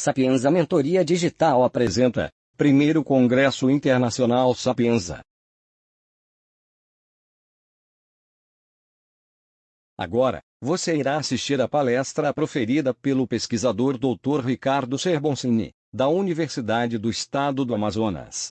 Sapienza Mentoria Digital apresenta Primeiro Congresso Internacional Sapienza. Agora, você irá assistir a palestra proferida pelo pesquisador Dr. Ricardo Serboncini, da Universidade do Estado do Amazonas.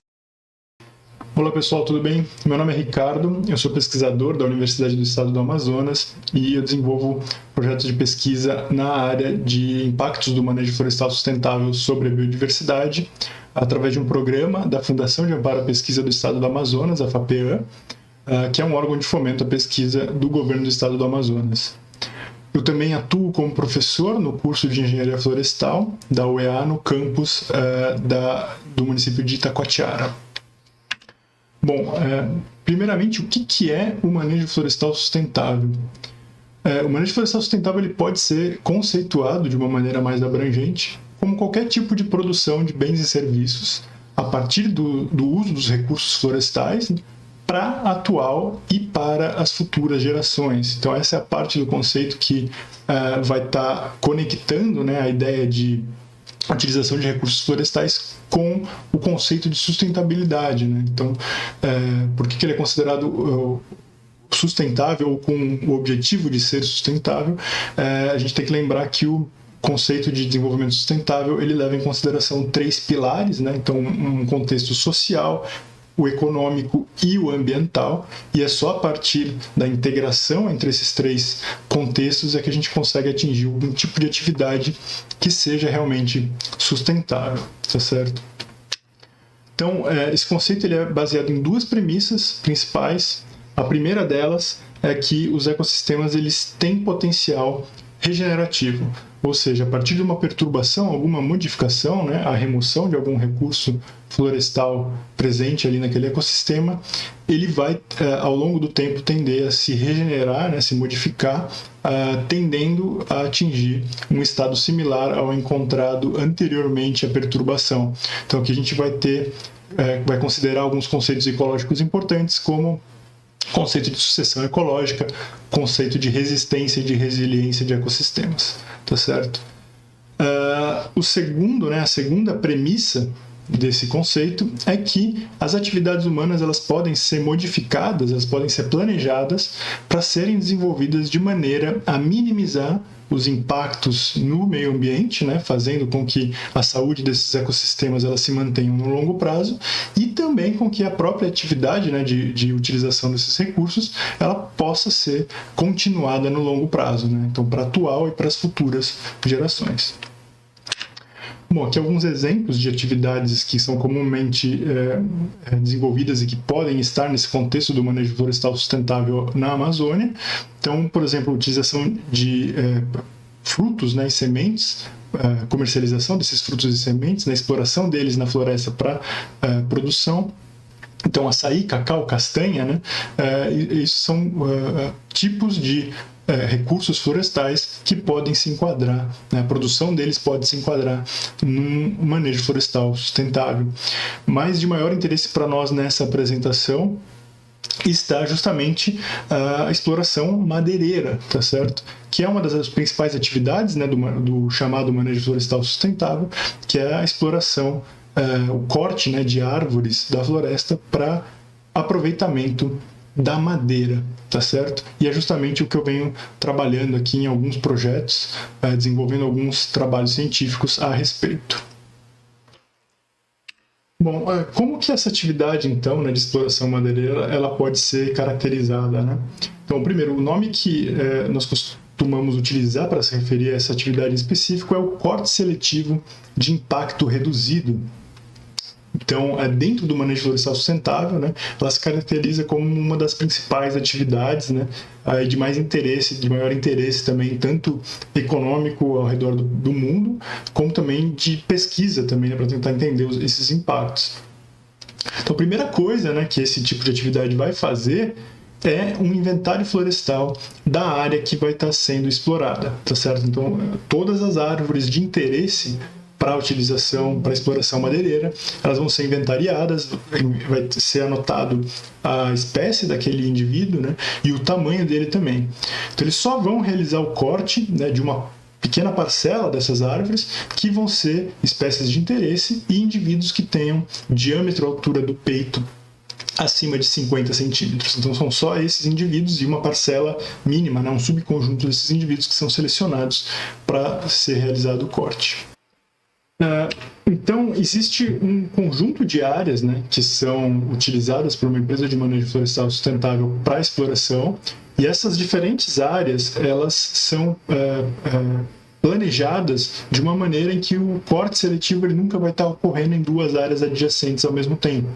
Olá pessoal, tudo bem? Meu nome é Ricardo, eu sou pesquisador da Universidade do Estado do Amazonas e eu desenvolvo projetos de pesquisa na área de impactos do manejo florestal sustentável sobre a biodiversidade, através de um programa da Fundação de Amparo à Pesquisa do Estado do Amazonas, a FAPEAM, que é um órgão de fomento à pesquisa do governo do Estado do Amazonas. Eu também atuo como professor no curso de Engenharia Florestal da UEA no campus do município de Itacoatiara. Bom, primeiramente, o que é o manejo florestal sustentável? O manejo florestal sustentável ele pode ser conceituado de uma maneira mais abrangente como qualquer tipo de produção de bens e serviços a partir do uso dos recursos florestais para a atual e para as futuras gerações. Então, essa é a parte do conceito que vai estar conectando, né, a ideia de utilização de recursos florestais com o conceito de sustentabilidade, né? Então, por que ele é considerado sustentável ou com o objetivo de ser sustentável? A gente tem que lembrar que o conceito de desenvolvimento sustentável ele leva em consideração 3 pilares, né? Então, um contexto social, o econômico e o ambiental, e é só a partir da integração entre esses 3 contextos é que a gente consegue atingir algum tipo de atividade que seja realmente sustentável, tá certo? Então, esse conceito ele é baseado em 2 premissas principais. A primeira delas é que os ecossistemas eles têm potencial regenerativo, ou seja, a partir de uma perturbação, alguma modificação, né, a remoção de algum recurso florestal presente ali naquele ecossistema, ele vai, ao longo do tempo, tender a se regenerar, né, se modificar, tendendo a atingir um estado similar ao encontrado anteriormente à perturbação. Então, aqui a gente vai considerar alguns conceitos ecológicos importantes, como conceito de sucessão ecológica, conceito de resistência e de resiliência de ecossistemas, tá certo? A segunda premissa desse conceito é que as atividades humanas elas podem ser modificadas, elas podem ser planejadas para serem desenvolvidas de maneira a minimizar os impactos no meio ambiente, né, fazendo com que a saúde desses ecossistemas elas se mantenham no longo prazo e também com que a própria atividade, né, de utilização desses recursos ela possa ser continuada no longo prazo, né, então para a atual e para as futuras gerações. Bom, aqui alguns exemplos de atividades que são comumente desenvolvidas e que podem estar nesse contexto do manejo florestal sustentável na Amazônia. Então, por exemplo, a utilização de frutos, né, e sementes, comercialização desses frutos e sementes, né, exploração deles na floresta para produção. Então, açaí, cacau, castanha, né, isso são tipos de recursos florestais que podem se enquadrar, né? A produção deles pode se enquadrar num manejo florestal sustentável. Mas de maior interesse para nós nessa apresentação está justamente a exploração madeireira, tá certo? Que é uma das principais atividades, né, do chamado manejo florestal sustentável, que é a exploração, o corte, né, de árvores da floresta para aproveitamento da madeira, tá certo? E é justamente o que eu venho trabalhando aqui em alguns projetos, desenvolvendo alguns trabalhos científicos a respeito. Bom, como que essa atividade, então, né, de exploração madeireira, ela pode ser caracterizada, né? Então, primeiro, o nome que nós costumamos utilizar para se referir a essa atividade em específico é o corte seletivo de impacto reduzido. Então, dentro do manejo florestal sustentável, né, ela se caracteriza como uma das principais atividades, né, de maior interesse também, tanto econômico ao redor do mundo, como também de pesquisa também, né, para tentar entender esses impactos. Então, a primeira coisa, né, que esse tipo de atividade vai fazer é um inventário florestal da área que vai estar sendo explorada, tá certo? Então, todas as árvores de interesse para a utilização, para a exploração madeireira, elas vão ser inventariadas, vai ser anotado a espécie daquele indivíduo, né, e o tamanho dele também. Então, eles só vão realizar o corte, né, de uma pequena parcela dessas árvores que vão ser espécies de interesse e indivíduos que tenham diâmetro, altura do peito acima de 50 centímetros. Então são só esses indivíduos e uma parcela mínima, né, um subconjunto desses indivíduos que são selecionados para ser realizado o corte. Então, existe um conjunto de áreas, né, que são utilizadas por uma empresa de manejo florestal sustentável para exploração, e essas diferentes áreas, elas são planejadas de uma maneira em que o corte seletivo ele nunca vai estar ocorrendo em duas áreas adjacentes ao mesmo tempo.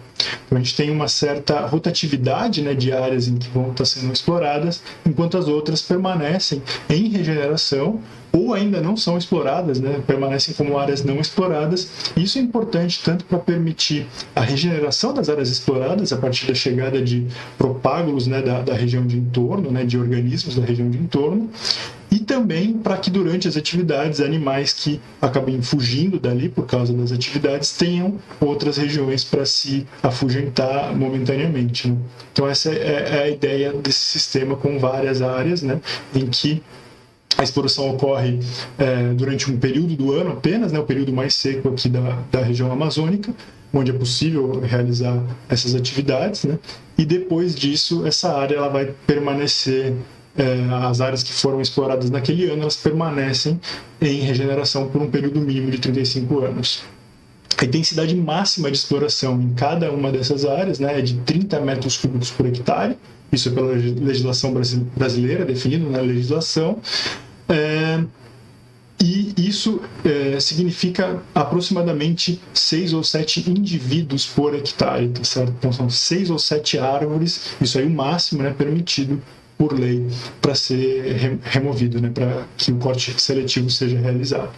Então, a gente tem uma certa rotatividade, né, de áreas em que vão estar sendo exploradas, enquanto as outras permanecem em regeneração ou ainda não são exploradas, né, permanecem como áreas não exploradas. Isso é importante tanto para permitir a regeneração das áreas exploradas a partir da chegada de propágulos, né, da região de entorno, né, de organismos da região de entorno, e também para que durante as atividades animais que acabem fugindo dali por causa das atividades tenham outras regiões para se afugentar momentaneamente, né? Então essa é a ideia desse sistema com várias áreas, né, em que a exploração ocorre durante um período do ano apenas, né, o período mais seco aqui da região amazônica, onde é possível realizar essas atividades, né, e depois disso essa área ela vai permanecer, as áreas que foram exploradas naquele ano, elas permanecem em regeneração por um período mínimo de 35 anos. A intensidade máxima de exploração em cada uma dessas áreas, né, é de 30 metros cúbicos por hectare, isso é pela legislação brasileira, definido na legislação, e isso significa aproximadamente 6 ou 7 indivíduos por hectare, tá certo? Então são 6 ou 7 árvores, isso aí o máximo, né, permitido por lei para ser removido, né, para que o corte seletivo seja realizado.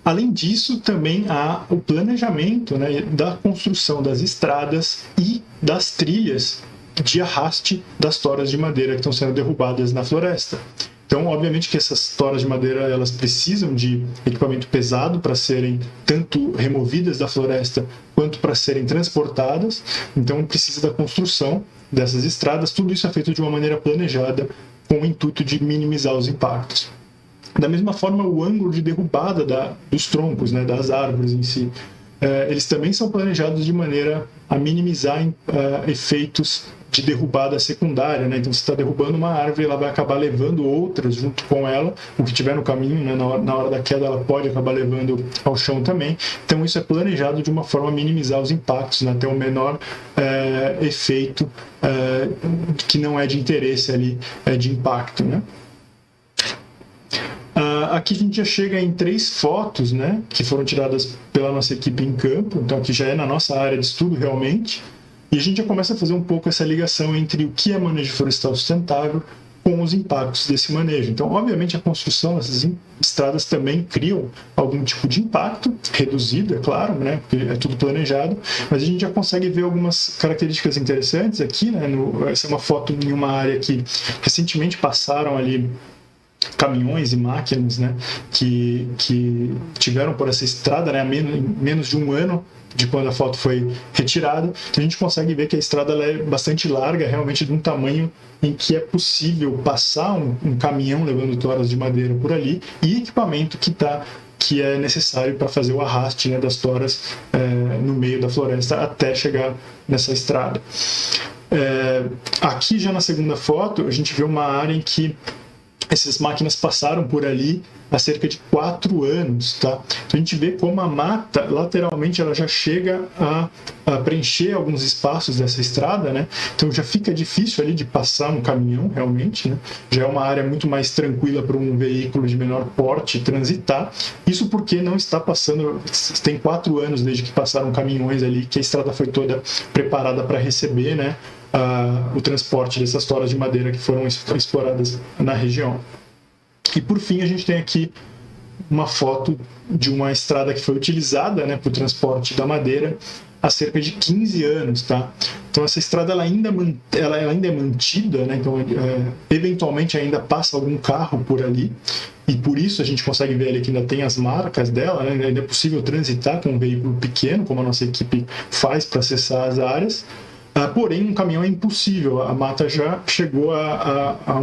Além disso, também há o planejamento, né, da construção das estradas e das trilhas de arraste das toras de madeira que estão sendo derrubadas na floresta. Então, obviamente que essas toras de madeira elas precisam de equipamento pesado para serem tanto removidas da floresta quanto para serem transportadas. Então, precisa da construção dessas estradas. Tudo isso é feito de uma maneira planejada com o intuito de minimizar os impactos. Da mesma forma, o ângulo de derrubada dos troncos, né, das árvores em si, eles também são planejados de maneira a minimizar efeitos de derrubada secundária, né? Então, você está derrubando uma árvore, ela vai acabar levando outras junto com ela, o que tiver no caminho, né? Na hora da queda, ela pode acabar levando ao chão também. Então, isso é planejado de uma forma a minimizar os impactos, né? Ter um menor efeito que não é de interesse ali, de impacto, né? Aqui a gente já chega em 3 fotos, né, que foram tiradas pela nossa equipe em campo, então aqui já é na nossa área de estudo realmente, e a gente já começa a fazer um pouco essa ligação entre o que é manejo florestal sustentável com os impactos desse manejo. Então, obviamente, a construção dessas estradas também criam algum tipo de impacto, reduzido, é claro, né, porque é tudo planejado, mas a gente já consegue ver algumas características interessantes aqui, né, essa é uma foto em uma área que recentemente passaram ali caminhões e máquinas, né, que tiveram por essa estrada, né, menos de um ano de quando a foto foi retirada. Então a gente consegue ver que a estrada ela é bastante larga, realmente de um tamanho em que é possível passar um caminhão levando toras de madeira por ali e equipamento que é necessário para fazer o arraste, né, das toras no meio da floresta até chegar nessa estrada. Aqui já na segunda foto a gente vê uma área em que essas máquinas passaram por ali há cerca de 4 anos, tá? Então a gente vê como a mata, lateralmente, ela já chega a preencher alguns espaços dessa estrada, né? Então já fica difícil ali de passar um caminhão, realmente, né? Já é uma área muito mais tranquila para um veículo de menor porte transitar. Isso porque não está passando, tem 4 anos desde que passaram caminhões ali, que a estrada foi toda preparada para receber, né, o transporte dessas toras de madeira que foram exploradas na região. E por fim a gente tem aqui uma foto de uma estrada que foi utilizada, né, para o transporte da madeira há cerca de 15 anos, tá? Então essa estrada ela ainda é mantida, né? Então eventualmente ainda passa algum carro por ali, e por isso a gente consegue ver ali que ainda tem as marcas dela, né? Ainda é possível transitar com um veículo pequeno, como a nossa equipe faz para acessar as áreas. Porém, um caminhão é impossível, a mata já chegou a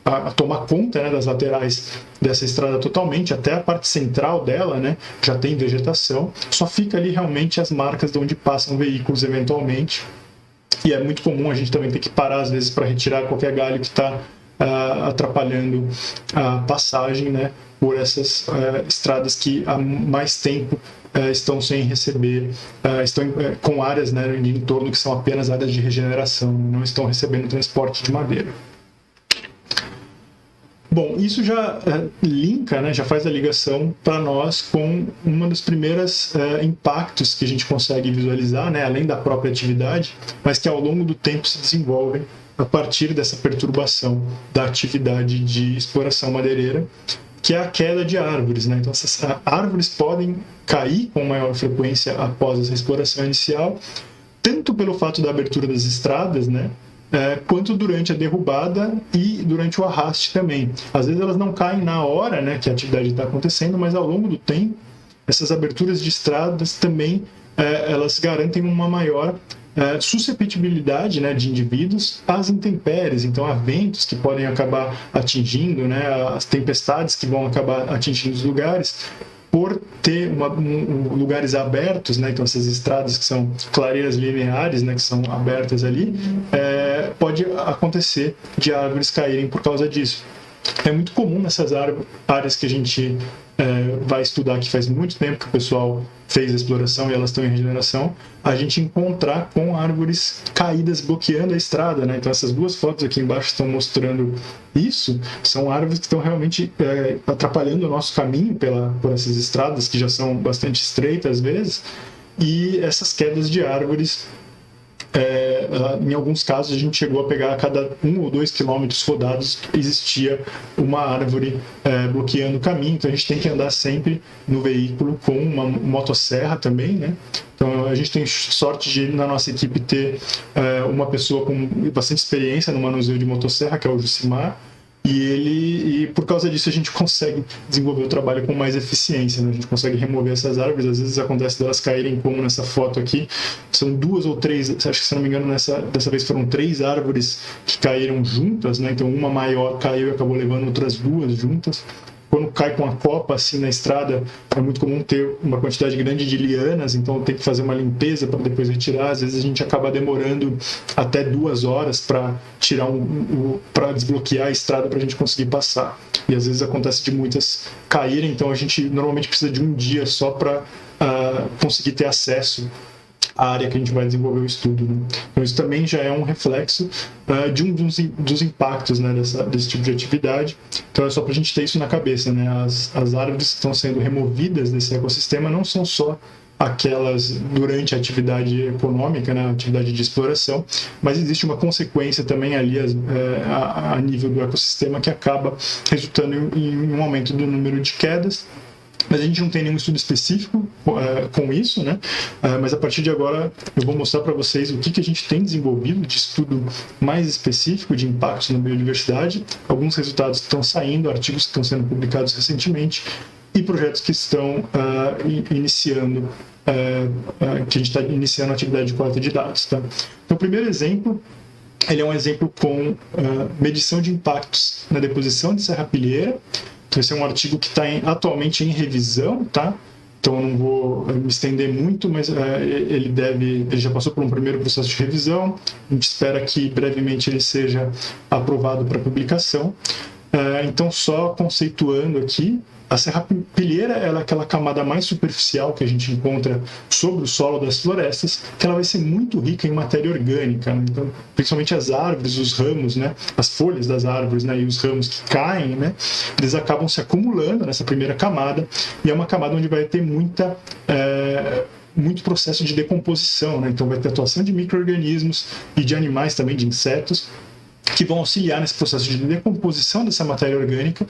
a tomar conta, né, das laterais dessa estrada totalmente, até a parte central dela, né, já tem vegetação, só fica ali realmente as marcas de onde passam veículos eventualmente, e é muito comum a gente também ter que parar às vezes para retirar qualquer galho que está atrapalhando a passagem, né, por essas estradas que há mais tempo estão sem receber, estão com áreas, né, de entorno que são apenas áreas de regeneração, não estão recebendo transporte de madeira. Bom, isso já linka, né, já faz a ligação para nós com uma dos primeiros impactos que a gente consegue visualizar, né, além da própria atividade, mas que ao longo do tempo se desenvolvem a partir dessa perturbação da atividade de exploração madeireira, que é a queda de árvores, né? Então, essas árvores podem cair com maior frequência após essa exploração inicial, tanto pelo fato da abertura das estradas, né? Quanto durante a derrubada e durante o arraste também. Às vezes elas não caem na hora, né, que a atividade está acontecendo, mas ao longo do tempo, essas aberturas de estradas também elas garantem uma maior susceptibilidade, né, de indivíduos às intempéries, então há ventos que podem acabar atingindo, né, as tempestades que vão acabar atingindo os lugares, por ter lugares abertos, né, então essas estradas que são clareiras lineares, né, que são abertas ali, pode acontecer de árvores caírem por causa disso. É muito comum nessas áreas que a gente vai estudar, que faz muito tempo que o pessoal fez a exploração e elas estão em regeneração, a gente encontrar com árvores caídas bloqueando a estrada, né? Então essas duas fotos aqui embaixo estão mostrando isso, são árvores que estão realmente atrapalhando o nosso caminho por essas estradas que já são bastante estreitas às vezes, e essas quedas de árvores, em alguns casos a gente chegou a pegar a cada 1 ou 2 quilômetros rodados existia uma árvore bloqueando o caminho, então a gente tem que andar sempre no veículo com uma motosserra também, né? Então a gente tem sorte de na nossa equipe ter uma pessoa com bastante experiência no manuseio de motosserra, que é o Jucimar, e por causa disso a gente consegue desenvolver o trabalho com mais eficiência, né? A gente consegue remover essas árvores, às vezes acontece delas caírem como nessa foto aqui, são 2 ou 3, acho que se não me engano dessa vez foram 3 árvores que caíram juntas, né? Então uma maior caiu e acabou levando outras 2 juntas. Quando cai com a copa assim na estrada, é muito comum ter uma quantidade grande de lianas, então tem que fazer uma limpeza para depois retirar. Às vezes a gente acaba demorando até 2 horas para tirar para desbloquear a estrada para a gente conseguir passar. E às vezes acontece de muitas caírem, então a gente normalmente precisa de um dia só para conseguir ter acesso a área que a gente vai desenvolver o estudo, né? Então isso também já é um reflexo de um dos impactos, né, desse tipo de atividade. Então é só para a gente ter isso na cabeça, né? As árvores que estão sendo removidas desse ecossistema não são só aquelas durante a atividade econômica, né, a atividade de exploração, mas existe uma consequência também ali a nível do ecossistema que acaba resultando em um aumento do número de quedas. Mas a gente não tem nenhum estudo específico com isso, né? Mas a partir de agora eu vou mostrar para vocês o que a gente tem desenvolvido de estudo mais específico de impactos na biodiversidade, alguns resultados que estão saindo, artigos que estão sendo publicados recentemente e projetos que estão iniciando, que a gente está iniciando a atividade de coleta de dados, tá? Então o primeiro exemplo, ele é um exemplo com medição de impactos na deposição de serrapilheira. Então, esse é um artigo que está atualmente em revisão, tá? Então, eu não vou me estender muito, mas ele já passou por um primeiro processo de revisão. A gente espera que brevemente ele seja aprovado para publicação. Então, só conceituando aqui, a serrapilheira ela é aquela camada mais superficial que a gente encontra sobre o solo das florestas, que ela vai ser muito rica em matéria orgânica, né? Então, principalmente as árvores, os ramos, né? As folhas das árvores, né? E os ramos que caem, né? Eles acabam se acumulando nessa primeira camada, e é uma camada onde vai ter muito processo de decomposição, né? Então vai ter atuação de micro-organismos e de animais também, de insetos, que vão auxiliar nesse processo de decomposição dessa matéria orgânica.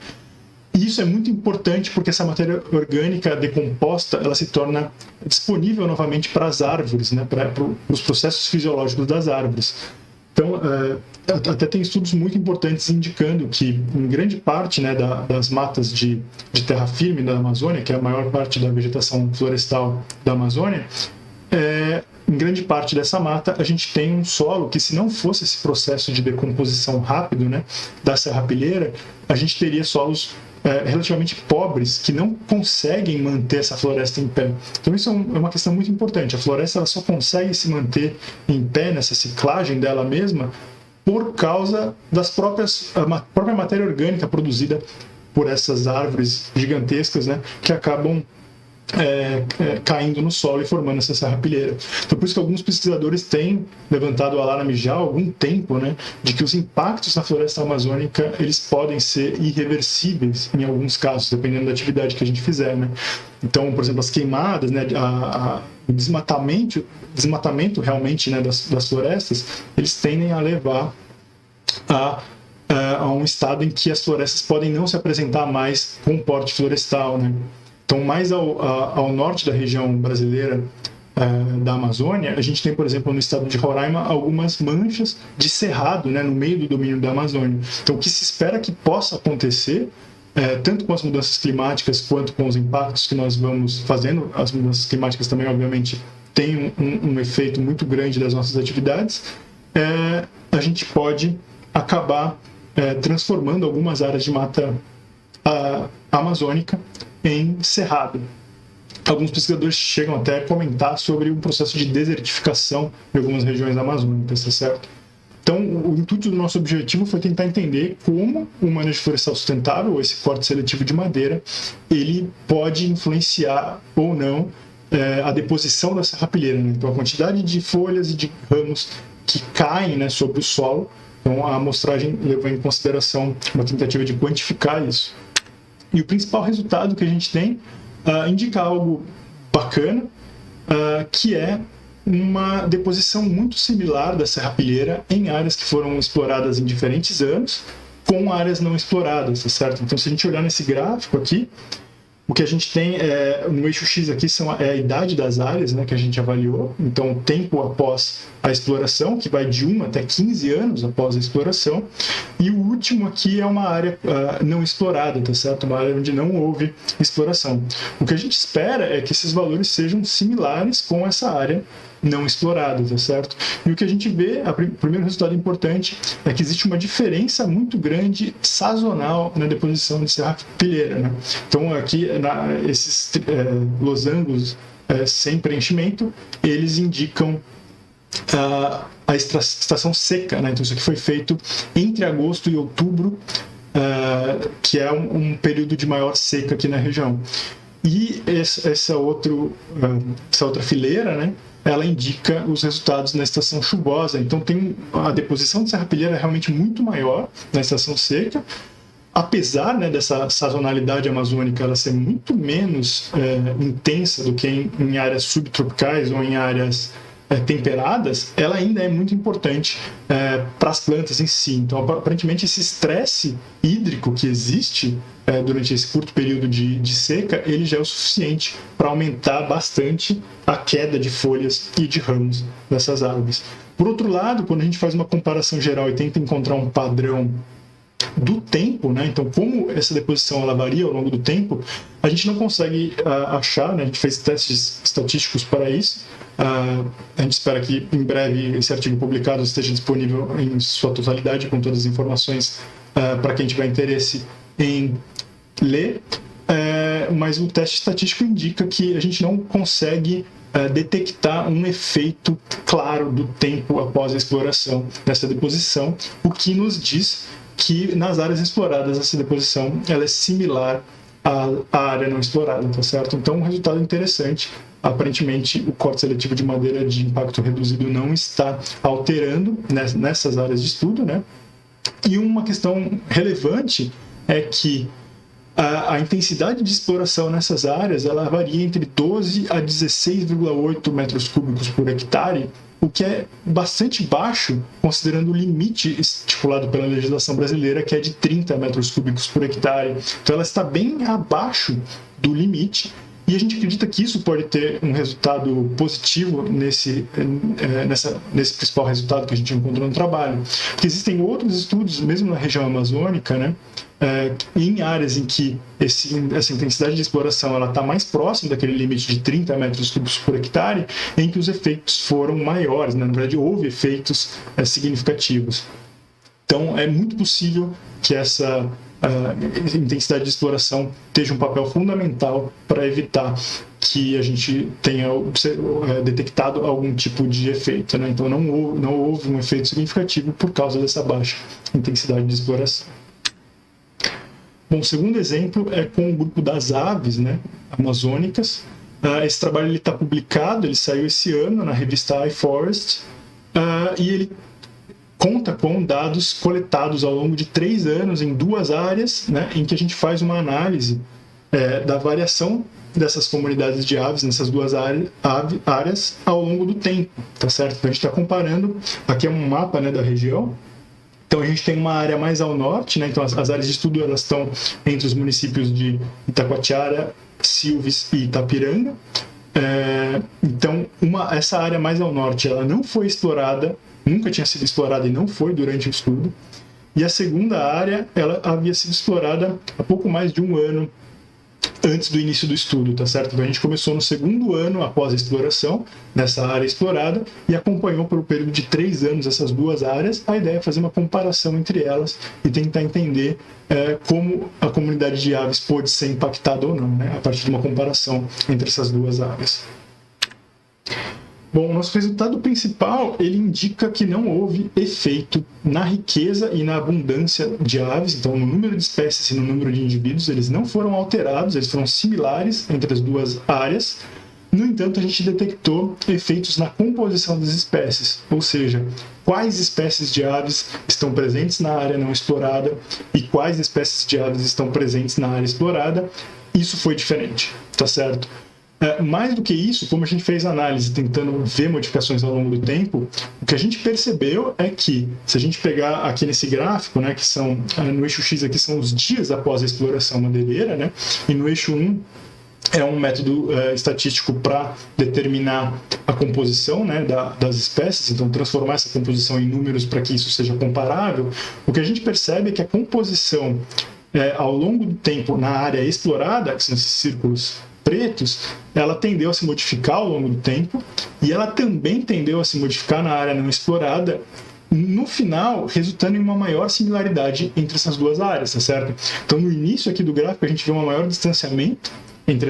E isso é muito importante porque essa matéria orgânica decomposta, ela se torna disponível novamente para as árvores, né? Para os processos fisiológicos das árvores. Então, até tem estudos muito importantes indicando que, em grande parte, né, das matas de terra firme da Amazônia, que é a maior parte da vegetação florestal da Amazônia, em grande parte dessa mata, a gente tem um solo que, se não fosse esse processo de decomposição rápido, né, da serrapilheira, a gente teria solos relativamente pobres, que não conseguem manter essa floresta em pé. Então isso é uma questão muito importante. A floresta ela só consegue se manter em pé nessa ciclagem dela mesma por causa das própria matéria orgânica produzida por essas árvores gigantescas, né, que acabam caindo no solo e formando essa serrapilheira. Então, por isso que alguns pesquisadores têm levantado o alarme já há algum tempo, né, de que os impactos na floresta amazônica eles podem ser irreversíveis em alguns casos, dependendo da atividade que a gente fizer, né? Então, por exemplo, as queimadas, né, o desmatamento realmente, né, das florestas, eles tendem a levar a um estado em que as florestas podem não se apresentar mais com porte florestal, né? Então, mais ao norte da região brasileira da Amazônia, a gente tem, por exemplo, no estado de Roraima, algumas manchas de cerrado, né, no meio do domínio da Amazônia. Então, o que se espera que possa acontecer, tanto com as mudanças climáticas quanto com os impactos que nós vamos fazendo, as mudanças climáticas também, obviamente, têm um efeito muito grande das nossas atividades, a gente pode acabar transformando algumas áreas de mata amazônica em cerrado. Alguns pesquisadores chegam até a comentar sobre um processo de desertificação de algumas regiões amazônicas, tá certo? Então, o intuito do nosso objetivo foi tentar entender como o manejo florestal sustentável, ou esse corte seletivo de madeira, ele pode influenciar ou não a deposição da serrapilheira, né? Então, a quantidade de folhas e de ramos que caem, né, sobre o solo. Então, a amostragem levou em consideração uma tentativa de quantificar isso. E o principal resultado que a gente tem indica algo bacana, que é uma deposição muito similar da serrapilheira em áreas que foram exploradas em diferentes anos, com áreas não exploradas, tá certo? Então, se a gente olhar nesse gráfico aqui, o que a gente tem no eixo X aqui é a idade das áreas, né, que a gente avaliou. Então, tempo após a exploração, que vai de 1 até 15 anos após a exploração. E o último aqui é uma área não explorada, tá certo? Uma área onde não houve exploração. O que a gente espera é que esses valores sejam similares com essa área não explorada, tá certo? E o que a gente vê, o primeiro resultado importante, é que existe uma diferença muito grande sazonal na deposição de serrapilheira, né? Então, aqui, esses losangos sem preenchimento, eles indicam a estação seca, né? Então, isso aqui foi feito entre agosto e outubro, que é um período de maior seca aqui na região. E essa outra fileira, né, ela indica os resultados na estação chuvosa. Então, a deposição de serrapilheira é realmente muito maior na estação seca, apesar, né, dessa sazonalidade amazônica ela ser muito menos intensa do que em áreas subtropicais ou em áreas temperadas, ela ainda é muito importante para as plantas em si. Então, aparentemente, esse estresse hídrico que existe durante esse curto período de seca, ele já é o suficiente para aumentar bastante a queda de folhas e de ramos dessas árvores. Por outro lado, quando a gente faz uma comparação geral e tenta encontrar um padrão do tempo, né? Então, como essa deposição ela varia ao longo do tempo, a gente não consegue achar, né? A gente fez testes estatísticos para isso. A gente espera que em breve esse artigo publicado esteja disponível em sua totalidade, com todas as informações para quem tiver interesse em ler. Mas o teste estatístico indica que a gente não consegue detectar um efeito claro do tempo após a exploração dessa deposição, o que nos diz que nas áreas exploradas essa deposição ela é similar à área não explorada, tá certo? Então, um resultado interessante. Aparentemente, o corte seletivo de madeira de impacto reduzido não está alterando nessas áreas de estudo, né? E uma questão relevante é que a intensidade de exploração nessas áreas ela varia entre 12 a 16,8 metros cúbicos por hectare, o que é bastante baixo, considerando o limite estipulado pela legislação brasileira, que é de 30 metros cúbicos por hectare. Então, ela está bem abaixo do limite, e a gente acredita que isso pode ter um resultado positivo nesse principal resultado que a gente encontrou no trabalho. Porque existem outros estudos, mesmo na região amazônica, né, em áreas em que essa intensidade de exploração está mais próxima daquele limite de 30 metros cúbicos por hectare, em que os efeitos foram maiores, né? Na verdade, houve efeitos significativos. Então, é muito possível que essa intensidade de exploração esteja um papel fundamental para evitar que a gente tenha detectado algum tipo de efeito, né? Então, não houve um efeito significativo por causa dessa baixa intensidade de exploração. Bom, o segundo exemplo é com o grupo das aves, né, amazônicas. Esse trabalho está publicado, ele saiu esse ano na revista iForest, e ele conta com dados coletados ao longo de 3 anos em 2 áreas, né, em que a gente faz uma análise da variação dessas comunidades de aves nessas 2 áreas ao longo do tempo, tá certo? Então a gente está comparando, aqui é um mapa, né, da região. Então a gente tem uma área mais ao norte, né? Então as áreas de estudo elas estão entre os municípios de Itacoatiara, Silves e Itapiranga. Então essa área mais ao norte ela não foi explorada, nunca tinha sido explorada e não foi durante o estudo. E a segunda área ela havia sido explorada há pouco mais de 1 ano antes do início do estudo, tá certo? Então a gente começou no 2º ano após a exploração nessa área explorada e acompanhou por um período de 3 anos essas 2 áreas. A ideia é fazer uma comparação entre elas e tentar entender como a comunidade de aves pode ser impactada ou não, né? A partir de uma comparação entre essas 2 áreas. Bom, o nosso resultado principal, ele indica que não houve efeito na riqueza e na abundância de aves, então no número de espécies e no número de indivíduos, eles não foram alterados, eles foram similares entre as 2 áreas. No entanto, a gente detectou efeitos na composição das espécies, ou seja, quais espécies de aves estão presentes na área não explorada e quais espécies de aves estão presentes na área explorada. Isso foi diferente, tá certo? Mais do que isso, como a gente fez análise tentando ver modificações ao longo do tempo, o que a gente percebeu é que, se a gente pegar aqui nesse gráfico, né, que são, no eixo X aqui são os dias após a exploração madeireira, né, e no eixo 1 é um método estatístico para determinar a composição, né, das espécies, então transformar essa composição em números para que isso seja comparável, o que a gente percebe é que a composição ao longo do tempo na área explorada, que são esses círculos pretos, ela tendeu a se modificar ao longo do tempo e ela também tendeu a se modificar na área não explorada, no final, resultando em uma maior similaridade entre essas 2 áreas, tá certo? Então, no início aqui do gráfico, a gente vê um maior distanciamento entre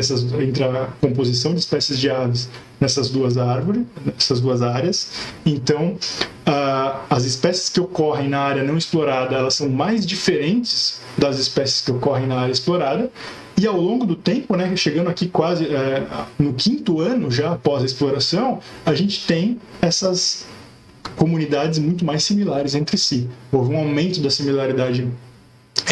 a composição de espécies de aves nessas 2 áreas. Então, as espécies que ocorrem na área não explorada, elas são mais diferentes das espécies que ocorrem na área explorada. E ao longo do tempo, né, chegando aqui quase no 5º ano já após a exploração, a gente tem essas comunidades muito mais similares entre si. Houve um aumento da similaridade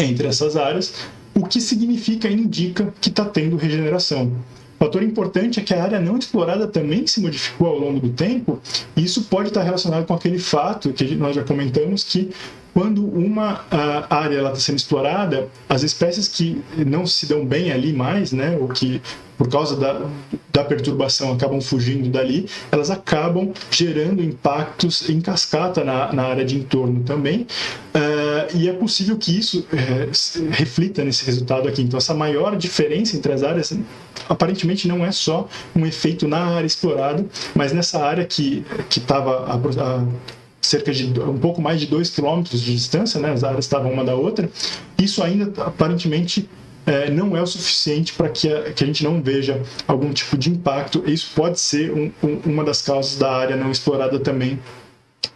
entre essas áreas, o que significa e indica que está tendo regeneração. O fator importante é que a área não explorada também se modificou ao longo do tempo, e isso pode estar relacionado com aquele fato que nós já comentamos, que quando uma área está sendo explorada, as espécies que não se dão bem ali mais, né, ou que por causa da perturbação acabam fugindo dali, elas acabam gerando impactos em cascata na área de entorno também, e é possível que isso reflita nesse resultado aqui. Então, essa maior diferença entre as áreas aparentemente não é só um efeito na área explorada, mas nessa área que estava cerca de um pouco mais de 2 quilômetros de distância, né, as áreas estavam uma da outra, isso ainda aparentemente não é o suficiente para que a gente não veja algum tipo de impacto. Isso pode ser uma das causas da área não explorada também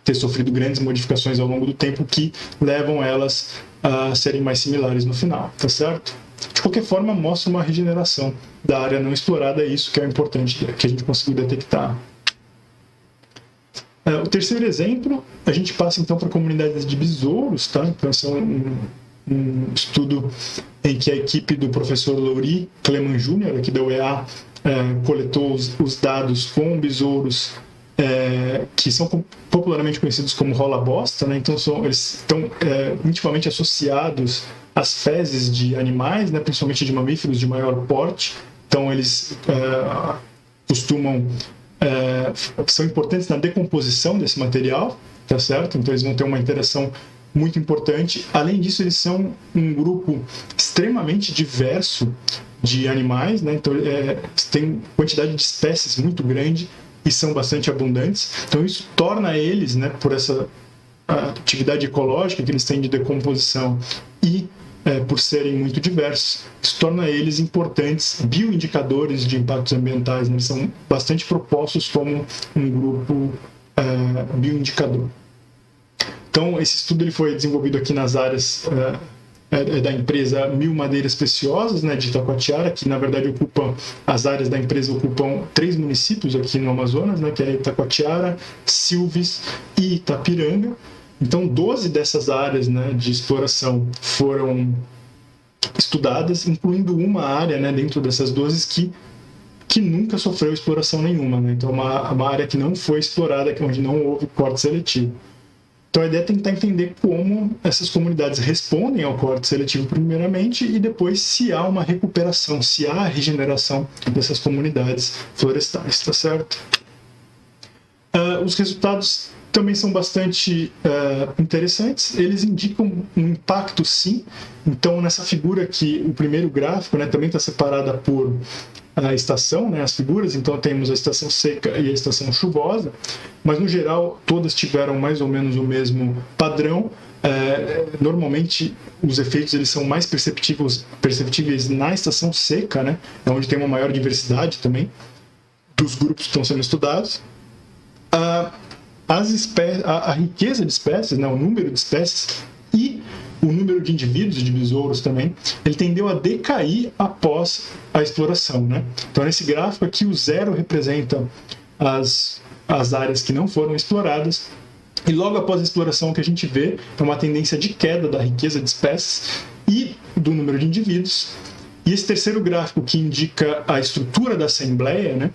ter sofrido grandes modificações ao longo do tempo que levam elas a serem mais similares no final, tá certo? De qualquer forma, mostra uma regeneração da área não explorada, isso que é importante que a gente conseguiu detectar. O terceiro exemplo, a gente passa então para comunidades de besouros, tá? Então, esse é um estudo em que a equipe do professor Lauri Cleman Jr., aqui da UEA, coletou os dados com besouros que são popularmente conhecidos como rola-bosta, né? Então eles estão intimamente associados às fezes de animais, né? Principalmente de mamíferos de maior porte. Então eles são importantes na decomposição desse material, tá certo? Então eles vão ter uma interação muito importante. Além disso, eles são um grupo extremamente diverso de animais, né? Então, tem quantidade de espécies muito grande e são bastante abundantes. Então, isso torna eles, né, por essa atividade ecológica que eles têm de decomposição e por serem muito diversos, isso torna eles importantes bioindicadores de impactos ambientais, né? Eles são bastante propostos como um grupo bioindicador. Então, esse estudo ele foi desenvolvido aqui nas áreas da empresa Mil Madeiras Preciosas, né, de Itacoatiara, que na verdade as áreas da empresa ocupam 3 municípios aqui no Amazonas, né, que é Itacoatiara, Silves e Itapiranga. Então, 12 dessas áreas, né, de exploração foram estudadas, incluindo uma área, né, dentro dessas 12 que nunca sofreu exploração nenhuma, né? Então, uma área que não foi explorada, onde não houve corte seletivo. Então, a ideia é tentar entender como essas comunidades respondem ao corte seletivo primeiramente e depois se há uma recuperação, se há a regeneração dessas comunidades florestais, tá certo? Os resultados também são bastante interessantes. Eles indicam um impacto, sim. Então, nessa figura aqui, o primeiro gráfico, né, também está separada por a estação, né, as figuras. Então, temos a estação seca e a estação chuvosa, mas no geral todas tiveram mais ou menos o mesmo padrão. Normalmente os efeitos eles são mais perceptíveis na estação seca, né, onde tem uma maior diversidade também dos grupos que estão sendo estudados. A riqueza de espécies, né, o número de espécies e o número de indivíduos, de besouros também, ele tendeu a decair após a exploração, né? Então, nesse gráfico aqui, o 0 representa as áreas que não foram exploradas, e logo após a exploração o que a gente vê é uma tendência de queda da riqueza de espécies e do número de indivíduos. E esse terceiro gráfico que indica a estrutura da assembleia, né?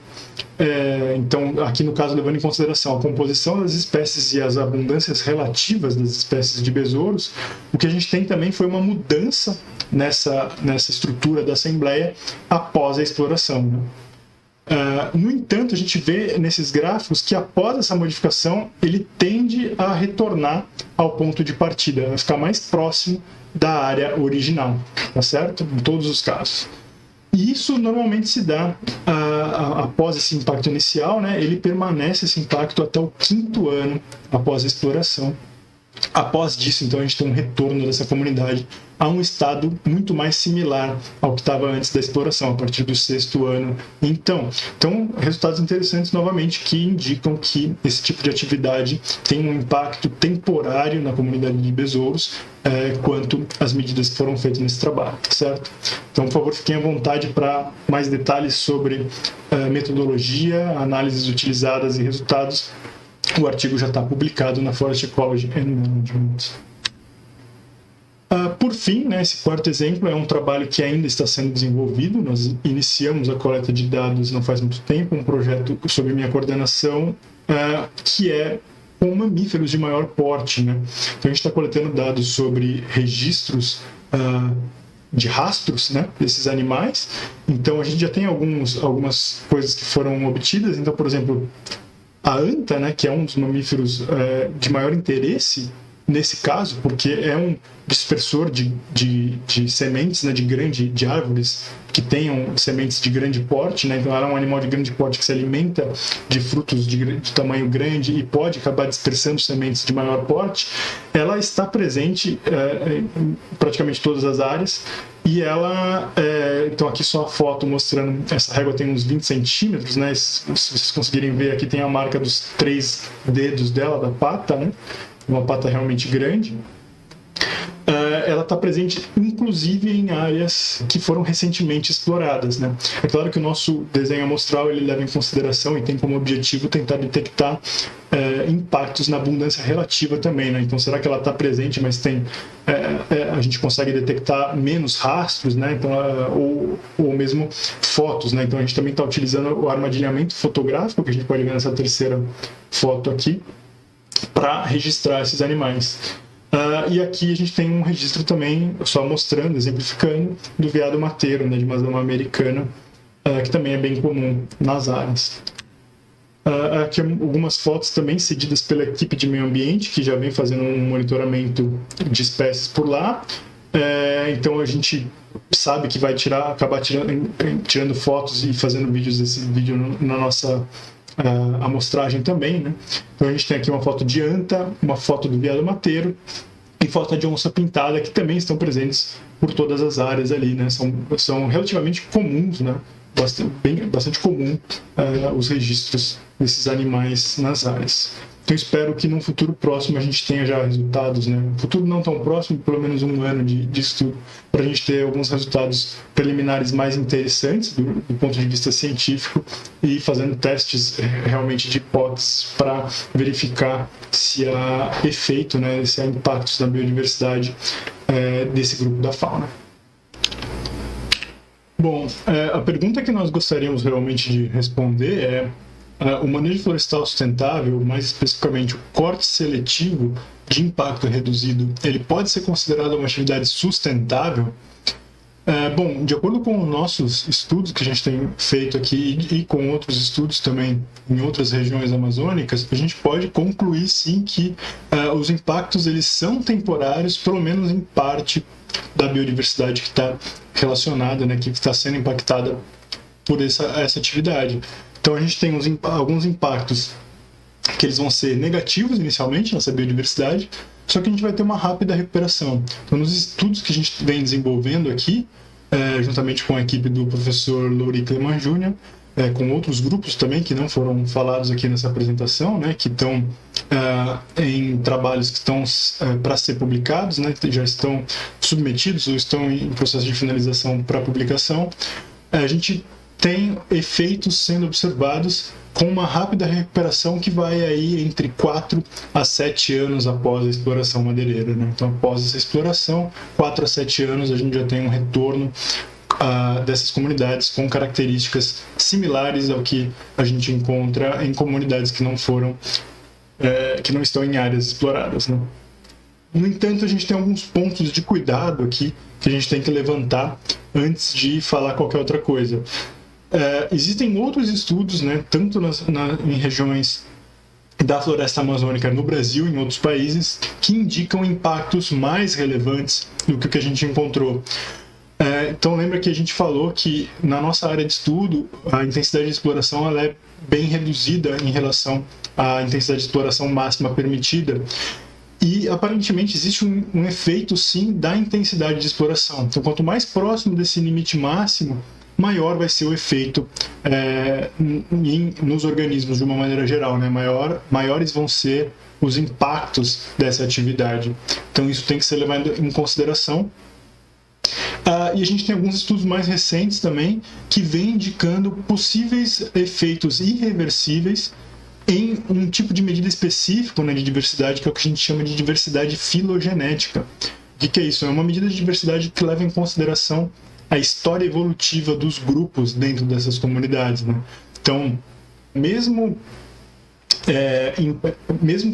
Então, aqui no caso, levando em consideração a composição das espécies e as abundâncias relativas das espécies de besouros, o que a gente tem também foi uma mudança nessa estrutura da assembleia após a exploração, né? No entanto, a gente vê nesses gráficos que após essa modificação, ele tende a retornar ao ponto de partida, a ficar mais próximo da área original, tá certo? Em todos os casos. E isso normalmente se dá após esse impacto inicial, né? Ele permanece esse impacto até o 5º ano após a exploração. Após disso, então, a gente tem um retorno dessa comunidade a um estado muito mais similar ao que estava antes da exploração, a partir do 6º ano. Então, resultados interessantes, novamente, que indicam que esse tipo de atividade tem um impacto temporário na comunidade de besouros, quanto às medidas que foram feitas nesse trabalho, certo? Então, por favor, fiquem à vontade para mais detalhes sobre metodologia, análises utilizadas e resultados. O artigo já está publicado na Forest Ecology and Management. Por fim, né, esse quarto exemplo é um trabalho que ainda está sendo desenvolvido. Nós iniciamos a coleta de dados não faz muito tempo, um projeto sob minha coordenação, que é com mamíferos de maior porte, né? Então, a gente está coletando dados sobre registros de rastros, né, desses animais. Então, a gente já tem algumas coisas que foram obtidas. Então, por exemplo, a anta, né, que é um dos mamíferos de maior interesse nesse caso, porque é um dispersor de sementes, né, de árvores que tenham sementes de grande porte, né? Então ela é um animal de grande porte que se alimenta de frutos de tamanho grande e pode acabar dispersando sementes de maior porte. Ela está presente em praticamente todas as áreas. E ela, então aqui só a foto mostrando, essa régua tem uns 20 centímetros, né? Se vocês conseguirem ver, aqui tem a marca dos 3 dedos dela, da pata, né? Uma pata realmente grande. Ela está presente, inclusive, em áreas que foram recentemente exploradas, né? É claro que o nosso desenho amostral ele leva em consideração e tem como objetivo tentar detectar impactos na abundância relativa também, né? Então, será que ela está presente, mas a gente consegue detectar menos rastros, né? Então, ou mesmo fotos, né? Então, a gente também está utilizando o armadilhamento fotográfico, que a gente pode ver nessa terceira foto aqui, para registrar esses animais. E aqui a gente tem um registro também, só mostrando, exemplificando, do veado mateiro, né, de Mazama americana, que também é bem comum nas áreas. Aqui algumas fotos também cedidas pela equipe de meio ambiente, que já vem fazendo um monitoramento de espécies por lá. Então a gente sabe que vai acabar tirando fotos e fazendo vídeos desse vídeo na nossa amostragem também, né? Então a gente tem aqui uma foto de anta, uma foto do veado mateiro e foto de onça pintada, que também estão presentes por todas as áreas ali, né? São relativamente comuns, né? Bastante comum os registros desses animais nas áreas. Então espero que no futuro próximo a gente tenha já resultados, né? No futuro não tão próximo, pelo menos um ano de estudo, para a gente ter alguns resultados preliminares mais interessantes do ponto de vista científico e fazendo testes realmente de hipóteses para verificar se há efeito, né? Se há impactos na biodiversidade desse grupo da fauna. Bom, a pergunta que nós gostaríamos realmente de responder é: o manejo florestal sustentável, mais especificamente o corte seletivo de impacto reduzido, ele pode ser considerado uma atividade sustentável? Bom, de acordo com os nossos estudos que a gente tem feito aqui e com outros estudos também em outras regiões amazônicas, a gente pode concluir sim que os impactos eles são temporários, pelo menos em parte da biodiversidade que está relacionada, né, que está sendo impactada por essa atividade. Então a gente tem alguns impactos que eles vão ser negativos inicialmente nessa biodiversidade, só que a gente vai ter uma rápida recuperação. Então nos estudos que a gente vem desenvolvendo aqui, juntamente com a equipe do professor Louri Cleman Jr., com outros grupos também que não foram falados aqui nessa apresentação, né, que estão em trabalhos que estão para ser publicados, né, já estão submetidos ou estão em processo de finalização para publicação, a gente tem efeitos sendo observados com uma rápida recuperação que vai aí entre 4 a 7 anos após a exploração madeireira, né? Então, após essa exploração, 4 a 7 anos, a gente já tem um retorno dessas comunidades com características similares ao que a gente encontra em comunidades que não estão em áreas exploradas, né? No entanto, a gente tem alguns pontos de cuidado aqui que a gente tem que levantar antes de falar qualquer outra coisa. Existem outros estudos, né, tanto em regiões da floresta amazônica no Brasil e em outros países, que indicam impactos mais relevantes do que o que a gente encontrou. Então lembra que a gente falou que na nossa área de estudo a intensidade de exploração ela é bem reduzida em relação à intensidade de exploração máxima permitida, e aparentemente existe um efeito sim da intensidade de exploração. Então quanto mais próximo desse limite máximo, maior vai ser o efeito nos organismos de uma maneira geral, né? Maiores vão ser os impactos dessa atividade. Então isso tem que ser levado em consideração. E a gente tem alguns estudos mais recentes também que vêm indicando possíveis efeitos irreversíveis em um tipo de medida específico, né, de diversidade, que é o que a gente chama de diversidade filogenética. O que é isso? É uma medida de diversidade que leva em consideração a história evolutiva dos grupos dentro dessas comunidades, né? Então, mesmo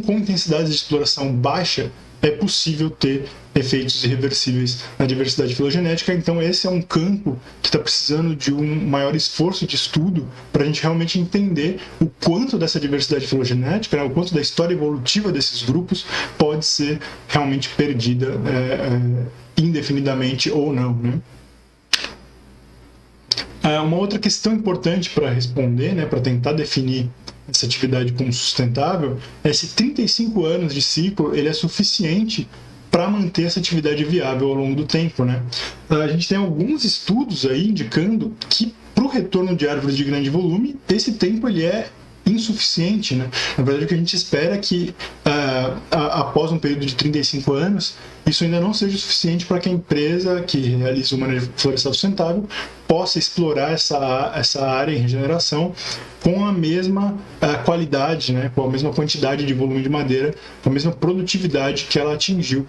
com intensidade de exploração baixa, é possível ter efeitos irreversíveis na diversidade filogenética. Então esse é um campo que está precisando de um maior esforço de estudo para a gente realmente entender o quanto dessa diversidade filogenética, né, o quanto da história evolutiva desses grupos pode ser realmente perdida indefinidamente ou não, né? Uma outra questão importante para responder, né, para tentar definir essa atividade como sustentável, é se 35 anos de ciclo ele é suficiente para manter essa atividade viável ao longo do tempo, né? A gente tem alguns estudos aí indicando que para o retorno de árvores de grande volume, esse tempo ele é insuficiente, né? Na verdade, o que a gente espera é que após um período de 35 anos, isso ainda não seja suficiente para que a empresa que realiza o manejo florestal sustentável possa explorar essa área em regeneração com a mesma qualidade, né? Com a mesma quantidade de volume de madeira, com a mesma produtividade que ela atingiu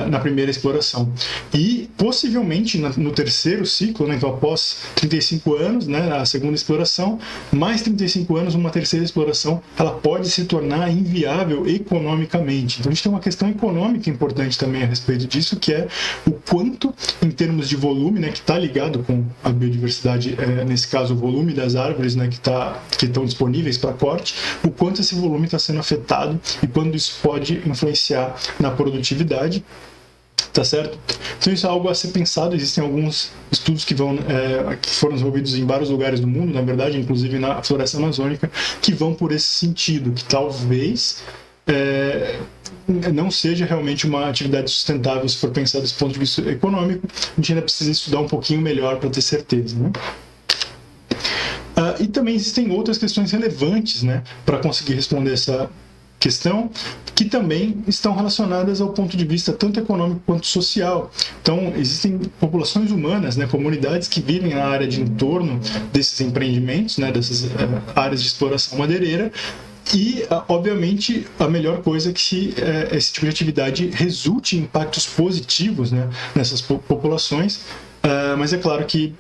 na primeira exploração. E possivelmente no terceiro ciclo, né, então após 35 anos, né, a segunda exploração, mais 35 anos, uma terceira exploração, ela pode se tornar inviável economicamente. Então a gente tem uma questão econômica importante também a respeito disso, que é o quanto, em termos de volume, né, que está ligado com a biodiversidade, nesse caso o volume das árvores, né, que estão disponíveis para corte, o quanto esse volume está sendo afetado e quando isso pode influenciar na produtividade, tá certo? Então isso é algo a ser pensado. Existem alguns estudos que foram desenvolvidos em vários lugares do mundo, na verdade, inclusive na floresta amazônica, que vão por esse sentido, que talvez não seja realmente uma atividade sustentável se for pensar desse ponto de vista econômico. A gente ainda precisa estudar um pouquinho melhor para ter certeza, né? E também existem outras questões relevantes, né, para conseguir responder essa questão, que também estão relacionadas ao ponto de vista tanto econômico quanto social. Então, existem populações humanas, né, comunidades que vivem na área de entorno desses empreendimentos, né, dessas áreas de exploração madeireira, e, obviamente, a melhor coisa é que esse tipo de atividade resulte em impactos positivos, né, nessas populações, mas é claro que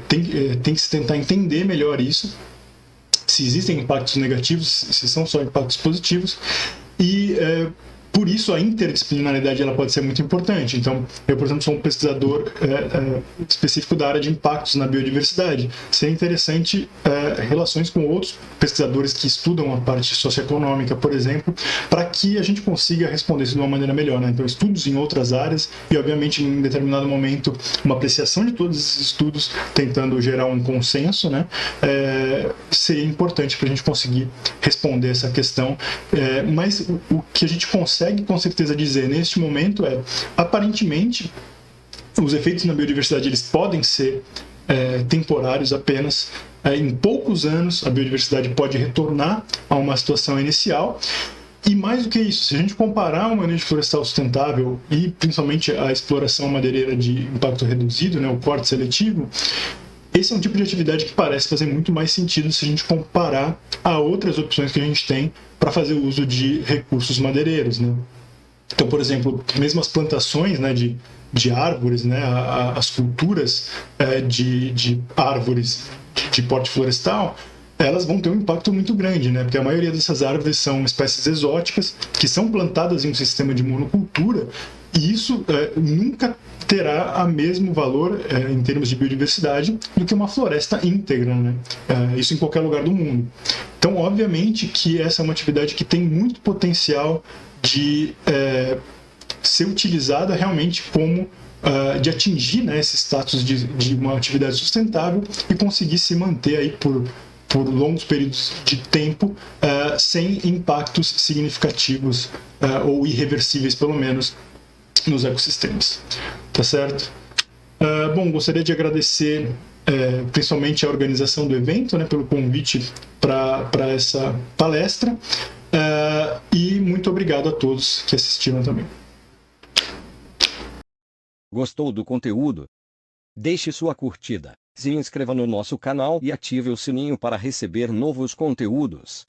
tem que se tentar entender melhor isso, se existem impactos negativos, se são só impactos positivos, e por isso a interdisciplinaridade ela pode ser muito importante. Então, eu, por exemplo, sou um pesquisador específico da área de impactos na biodiversidade. Seria interessante relações com outros pesquisadores que estudam a parte socioeconômica, por exemplo, para que a gente consiga responder isso de uma maneira melhor, né? Então, estudos em outras áreas e, obviamente, em determinado momento, uma apreciação de todos esses estudos, tentando gerar um consenso, né? Seria importante para a gente conseguir responder essa questão. Mas o que a gente consegue com certeza dizer neste momento aparentemente, os efeitos na biodiversidade eles podem ser temporários apenas. Em poucos anos, a biodiversidade pode retornar a uma situação inicial. E mais do que isso, se a gente comparar o manejo florestal sustentável e principalmente a exploração madeireira de impacto reduzido, né, o corte seletivo, esse é um tipo de atividade que parece fazer muito mais sentido se a gente comparar a outras opções que a gente tem para fazer o uso de recursos madeireiros, né? Então, por exemplo, mesmo as plantações, né, de árvores, né, as culturas de árvores de porte florestal, elas vão ter um impacto muito grande, né? Porque a maioria dessas árvores são espécies exóticas que são plantadas em um sistema de monocultura e isso nunca terá o mesmo valor em termos de biodiversidade do que uma floresta íntegra, né? Isso em qualquer lugar do mundo. Então, obviamente que essa é uma atividade que tem muito potencial de ser utilizada realmente como de atingir, né, esse status de uma atividade sustentável e conseguir se manter aí por longos períodos de tempo sem impactos significativos ou irreversíveis, pelo menos, nos ecossistemas. Tá certo? Bom, gostaria de agradecer principalmente a organização do evento, né, pelo convite para essa palestra, e muito obrigado a todos que assistiram também. Gostou do conteúdo? Deixe sua curtida, se inscreva no nosso canal e ative o sininho para receber novos conteúdos.